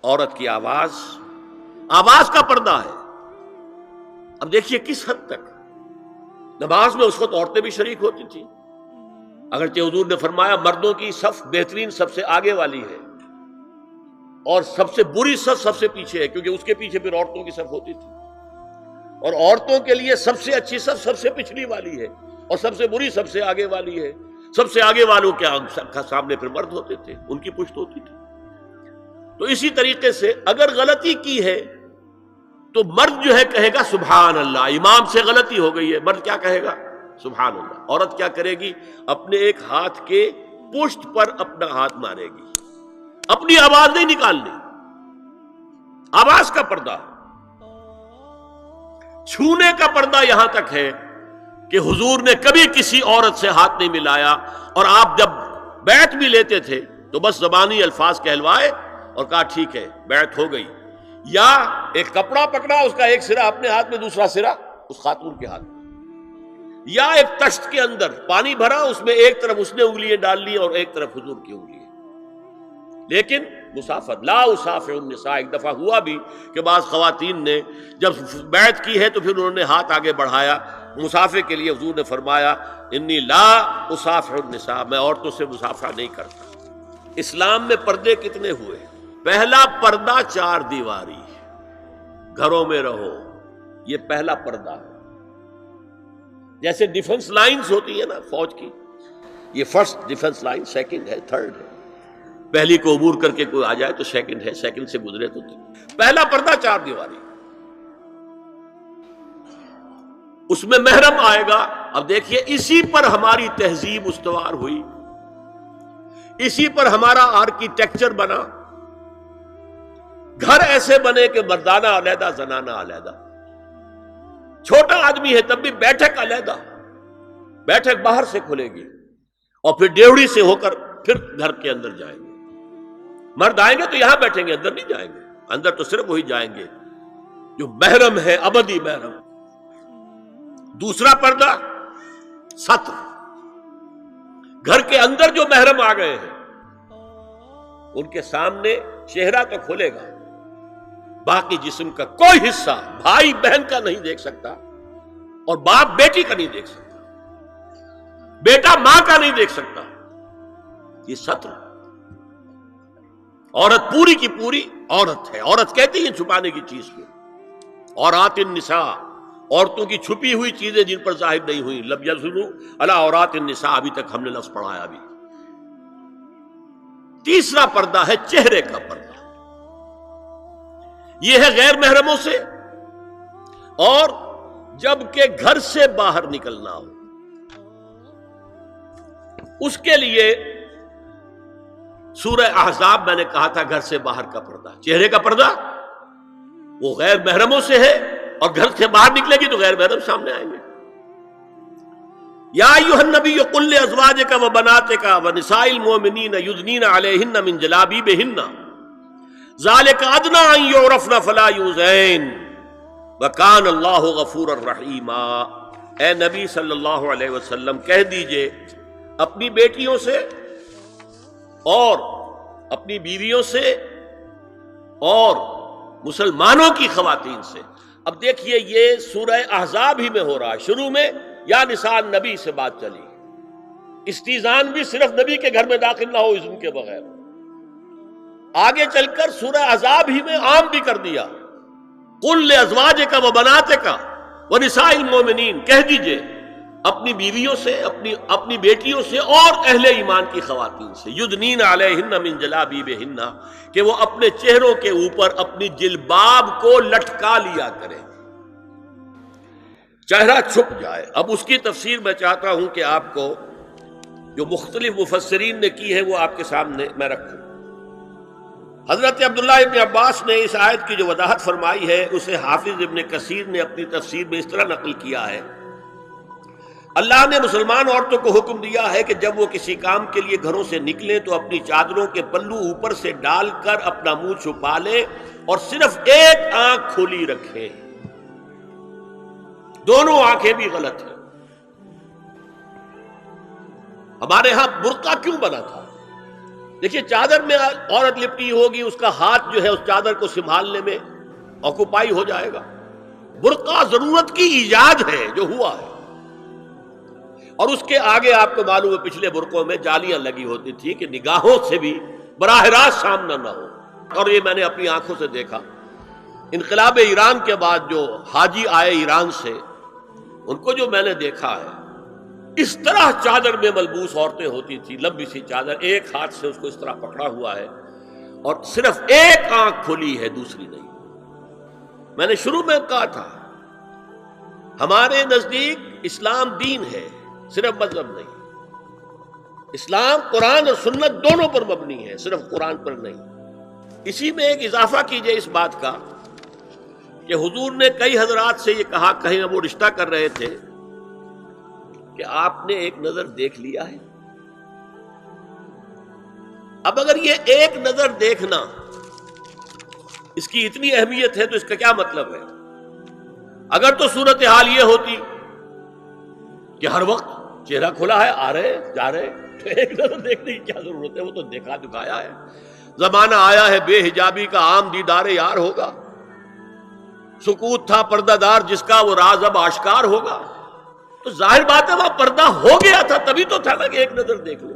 عورت کی آواز کا پردہ ہے۔ اب دیکھیے کس حد تک نماز میں اس وقت عورتیں بھی شریک ہوتی تھیں، اگرچہ حضور نے فرمایا مردوں کی صف بہترین سب سے آگے والی ہے اور سب سے بری صف سب سے پیچھے ہے، کیونکہ اس کے پیچھے پھر عورتوں کی صف ہوتی تھی، اور عورتوں کے لیے سب سے اچھی صف سب سے پچھلی والی ہے اور سب سے بری سب سے آگے والی ہے۔ سب سے آگے والوں کے سامنے پھر مرد ہوتے تھے، ان کی پشت ہوتی تھی۔ تو اسی طریقے سے اگر غلطی کی ہے تو مرد جو ہے کہے گا سبحان اللہ، امام سے غلطی ہو گئی ہے، مرد کیا کہے گا؟ سبحان اللہ۔ عورت کیا کرے گی؟ اپنے ایک ہاتھ کے پشت پر اپنا ہاتھ مارے گی، اپنی آواز نہیں نکالنی، آواز کا پردہ۔ چھونے کا پردہ یہاں تک ہے کہ حضور نے کبھی کسی عورت سے ہاتھ نہیں ملایا، اور آپ جب بیعت بھی لیتے تھے تو بس زبانی الفاظ کہلوائے اور کہا ٹھیک ہے بیعت ہو گئی، یا ایک کپڑا پکڑا، اس کا ایک سرا اپنے ہاتھ میں دوسرا سرا اس خاتون کے ہاتھ میں، یا ایک تشت کے اندر پانی بھرا، اس میں ایک طرف اس نے انگلیاں ڈال لی اور ایک طرف حضور کی انگلیاں، لیکن مسافر لا اسافر النساء۔ ایک دفعہ ہوا بھی کہ بعض خواتین نے جب بیعت کی ہے تو پھر انہوں نے ہاتھ آگے بڑھایا مسافر کے لیے، حضور نے فرمایا انی لا اسافر النساء، میں عورتوں سے مسافرہ نہیں کرتا۔ اسلام میں پردے کتنے ہوئے؟ پہلا پردہ 4 دیواری، گھروں میں رہو، یہ پہلا پردہ ہے۔ جیسے ڈیفنس لائنز ہوتی ہے نا فوج کی، یہ فرسٹ ڈیفنس لائن، سیکنڈ ہے، تھرڈ ہے، پہلی کو عبور کر کے کوئی آ جائے تو سیکنڈ ہے، سیکنڈ سے گزرے تو پہلا پردہ 4 دیواری، اس میں محرم آئے گا۔ اب دیکھیے اسی پر ہماری تہذیب استوار ہوئی، اسی پر ہمارا آرکیٹیکچر بنا، گھر ایسے بنے کہ مردانہ علیحدہ زنانہ علیحدہ، چھوٹا آدمی ہے تب بھی بیٹھک علیحدہ، بیٹھک باہر سے کھلے گی اور پھر ڈیوڑی سے ہو کر پھر گھر کے اندر جائیں گے، مرد آئیں گے تو یہاں بیٹھیں گے، اندر نہیں جائیں گے، اندر تو صرف وہی جائیں گے جو محرم ہے، ابدی محرم۔ دوسرا پردہ ستر، گھر کے اندر جو محرم آ گئے ہیں ان کے سامنے چہرہ تو کھلے گا، باقی جسم کا کوئی حصہ بھائی بہن کا نہیں دیکھ سکتا، اور باپ بیٹی کا نہیں دیکھ سکتا، بیٹا ماں کا نہیں دیکھ سکتا۔ یہ ستر، عورت پوری کی پوری عورت ہے۔ عورت کہتی ہے چھپانے کی چیز کو، عورات النساء، عورتوں کی چھپی ہوئی چیزیں جن پر ظاہر نہیں ہوئی، لم یظہروا علی عورات النساء، ابھی تک ہم نے لفظ پڑھایا بھی۔ تیسرا پردہ ہے چہرے کا پردہ، یہ ہے غیر محرموں سے، اور جب کہ گھر سے باہر نکلنا ہو اس کے لیے سورہ احزاب میں نے کہا تھا گھر سے باہر کا پردہ، چہرے کا پردہ وہ غیر محرموں سے ہے، اور گھر سے باہر نکلے گی تو غیر محرم سامنے آئیں گے۔ یا ایھا النبی قل لازواجک وبناتک ونساء المؤمنین یدنین علیہن من جلابیبہن ذالک ادنی ان یعرفن فلا یؤذین وکان اللہ غفورا رحیما۔ اے نبی صلی اللہ علیہ وسلم کہہ دیجئے اپنی بیٹیوں سے اور اپنی بیویوں سے اور مسلمانوں کی خواتین سے۔ اب دیکھیے یہ سورہ احزاب ہی میں ہو رہا ہے، شروع میں یا نساء نبی سے بات چلی، استیزان بھی صرف نبی کے گھر میں داخل نہ ہو اذن کے بغیر، آگے چل کر سورہ احزاب ہی میں عام بھی کر دیا، قل لازواجک وبناتک ونساء المؤمنین، کہہ دیجئے اپنی بیویوں سے، اپنی بیٹیوں سے اور اہل ایمان کی خواتین سے، یدنین علیہن من جلابیبہن، کہ وہ اپنے چہروں کے اوپر اپنی جلباب کو لٹکا لیا کرے، چہرہ چھپ جائے۔ اب اس کی تفسیر میں چاہتا ہوں کہ آپ کو جو مختلف مفسرین نے کی ہے وہ آپ کے سامنے میں رکھوں۔ حضرت عبداللہ ابن عباس نے اس آیت کی جو وضاحت فرمائی ہے اسے حافظ ابن کثیر نے اپنی تفسیر میں اس طرح نقل کیا ہے، اللہ نے مسلمان عورتوں کو حکم دیا ہے کہ جب وہ کسی کام کے لیے گھروں سے نکلیں تو اپنی چادروں کے پلو اوپر سے ڈال کر اپنا منہ چھپا لیں اور صرف ایک آنکھ کھلی رکھیں، دونوں آنکھیں بھی غلط ہیں۔ ہمارے ہاں برقع کیوں بنا تھا؟ دیکھیے چادر میں عورت لپٹی ہوگی، اس کا ہاتھ جو ہے اس چادر کو سنبھالنے میں آکوپائی ہو جائے گا۔ برقع ضرورت کی ایجاد ہے جو ہوا ہے، اور اس کے آگے آپ کو معلوم ہے پچھلے برقعوں میں جالیاں لگی ہوتی تھی کہ نگاہوں سے بھی براہ راست سامنا نہ ہو، اور یہ میں نے اپنی آنکھوں سے دیکھا۔ انقلاب ایران کے بعد جو حاجی آئے ایران سے، ان کو جو میں نے دیکھا ہے، اس طرح چادر میں ملبوس عورتیں ہوتی تھی، لمبی سی چادر، ایک ہاتھ سے اس کو اس طرح پکڑا ہوا ہے اور صرف ایک آنکھ کھلی ہے، دوسری نہیں۔ میں نے شروع میں کہا تھا ہمارے نزدیک اسلام دین ہے، صرف مذہب نہیں۔ اسلام قرآن اور سنت دونوں پر مبنی ہے، صرف قرآن پر نہیں۔ اسی میں ایک اضافہ کیجئے اس بات کا کہ حضور نے کئی حضرات سے یہ کہا، کہیں وہ رشتہ کر رہے تھے، کہ آپ نے ایک نظر دیکھ لیا ہے۔ اب اگر یہ ایک نظر دیکھنا اس کی اتنی اہمیت ہے تو اس کا کیا مطلب ہے؟ اگر تو صورتحال یہ ہوتی کہ ہر وقت چہرہ کھلا ہے، آ رہے جا رہے، تو ایک نظر دیکھنے کی کیا ضرورت ہے؟ وہ تو دیکھا دکھایا ہے۔ زمانہ آیا ہے بے حجابی کا، عام دیدار یار ہوگا۔ سکوت تھا پردہ دار جس کا، وہ راز اب آشکار ہوگا۔ تو ظاہر بات ہے وہاں پردہ ہو گیا تھا، تبھی تو تھا نا کہ ایک نظر دیکھ لو۔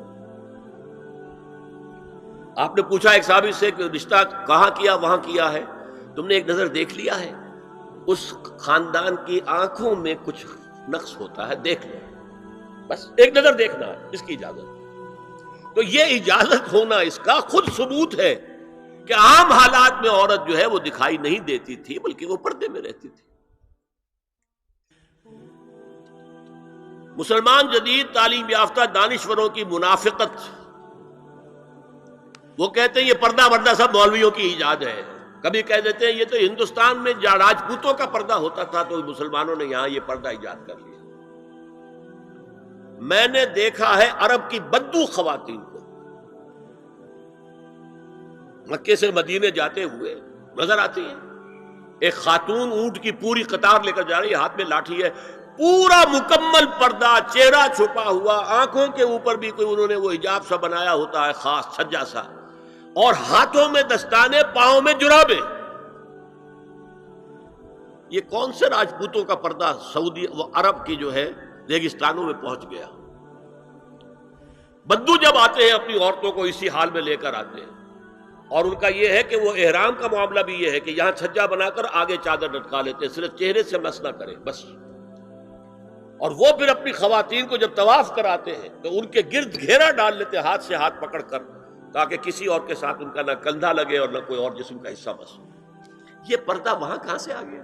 آپ نے پوچھا ایک صحابی سے کہ رشتہ کہاں کیا؟ وہاں کیا ہے۔ تم نے ایک نظر دیکھ لیا ہے؟ اس خاندان کی آنکھوں میں کچھ نقص ہوتا ہے، دیکھ لو، بس ایک نظر دیکھنا ہے، اس کی اجازت۔ تو یہ اجازت ہونا اس کا خود ثبوت ہے کہ عام حالات میں عورت جو ہے وہ دکھائی نہیں دیتی تھی، بلکہ وہ پردے میں رہتی تھی۔ مسلمان جدید تعلیم یافتہ دانشوروں کی منافقت، وہ کہتے ہیں یہ پردہ وردہ سب مولویوں کی ایجاد ہے۔ کبھی کہہ دیتے ہیں یہ تو ہندوستان میں راجپوتوں کا پردہ ہوتا تھا تو مسلمانوں نے یہاں یہ پردہ ایجاد کر لیا۔ میں نے دیکھا ہے عرب کی بدو خواتین کو مکے سے مدینے جاتے ہوئے نظر آتی ہیں۔ ایک خاتون اونٹ کی پوری قطار لے کر جا رہی ہے، ہاتھ میں لاٹھی ہے، پورا مکمل پردہ، چہرہ چھپا ہوا، آنکھوں کے اوپر بھی کوئی انہوں نے وہ حجاب سا بنایا ہوتا ہے خاص چھجا سا، اور ہاتھوں میں دستانے، پاؤں میں جرابیں۔ یہ کون سے راجپوتوں کا پردہ سعودی و عرب کی جو ہے ریگستانوں میں پہنچ گیا؟ بدو جب آتے ہیں اپنی عورتوں کو اسی حال میں لے کر آتے ہیں، اور ان کا یہ ہے کہ وہ احرام کا معاملہ بھی یہ ہے کہ یہاں چھجا بنا کر آگے چادر لٹکا لیتے ہیں، صرف چہرے سے مس نہ کریں بس۔ اور وہ پھر اپنی خواتین کو جب طواف کراتے ہیں تو ان کے گرد گھیرا ڈال لیتے ہیں، ہاتھ سے ہاتھ پکڑ کر، تاکہ کسی اور کے ساتھ ان کا نہ کندھا لگے اور نہ کوئی اور جسم کا حصہ بس۔ یہ پردہ وہاں کہاں سے آ گیا؟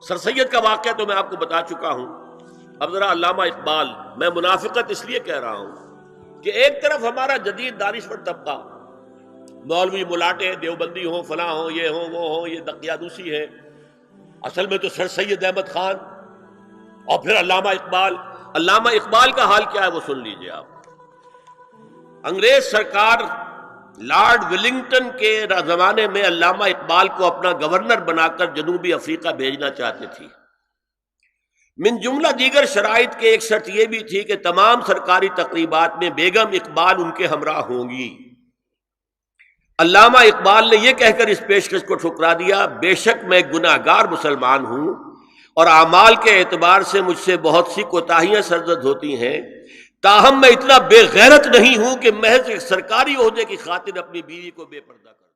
سر سید کا واقعہ تو میں آپ کو بتا چکا ہوں۔ اب ذرا علامہ اقبال، میں منافقت اس لیے کہہ رہا ہوں کہ ایک طرف ہمارا جدید دانشور طبقہ، مولوی ملاٹے دیوبندی ہوں، فلاں ہوں، یہ ہوں وہ ہوں، یہ دقیانوسی ہے، اصل میں تو سر سید احمد خان، اور پھر علامہ اقبال۔ علامہ اقبال کا حال کیا ہے وہ سن لیجئے آپ۔ انگریز سرکار لارڈ ولنگٹن کے زمانے میں علامہ اقبال کو اپنا گورنر بنا کر جنوبی افریقہ بھیجنا چاہتے تھی۔ من جملہ دیگر شرائط کے ایک شرط یہ بھی تھی کہ تمام سرکاری تقریبات میں بیگم اقبال ان کے ہمراہ ہوں گی۔ علامہ اقبال نے یہ کہہ کر اس پیشکش کو ٹھکرا دیا، بے شک میں گناہگار مسلمان ہوں اور اعمال کے اعتبار سے مجھ سے بہت سی کوتاہیاں سرزد ہوتی ہیں، تاہم میں اتنا بے غیرت نہیں ہوں کہ محض ایک سرکاری عہدے کی خاطر اپنی بیوی کو بے پردہ کروں۔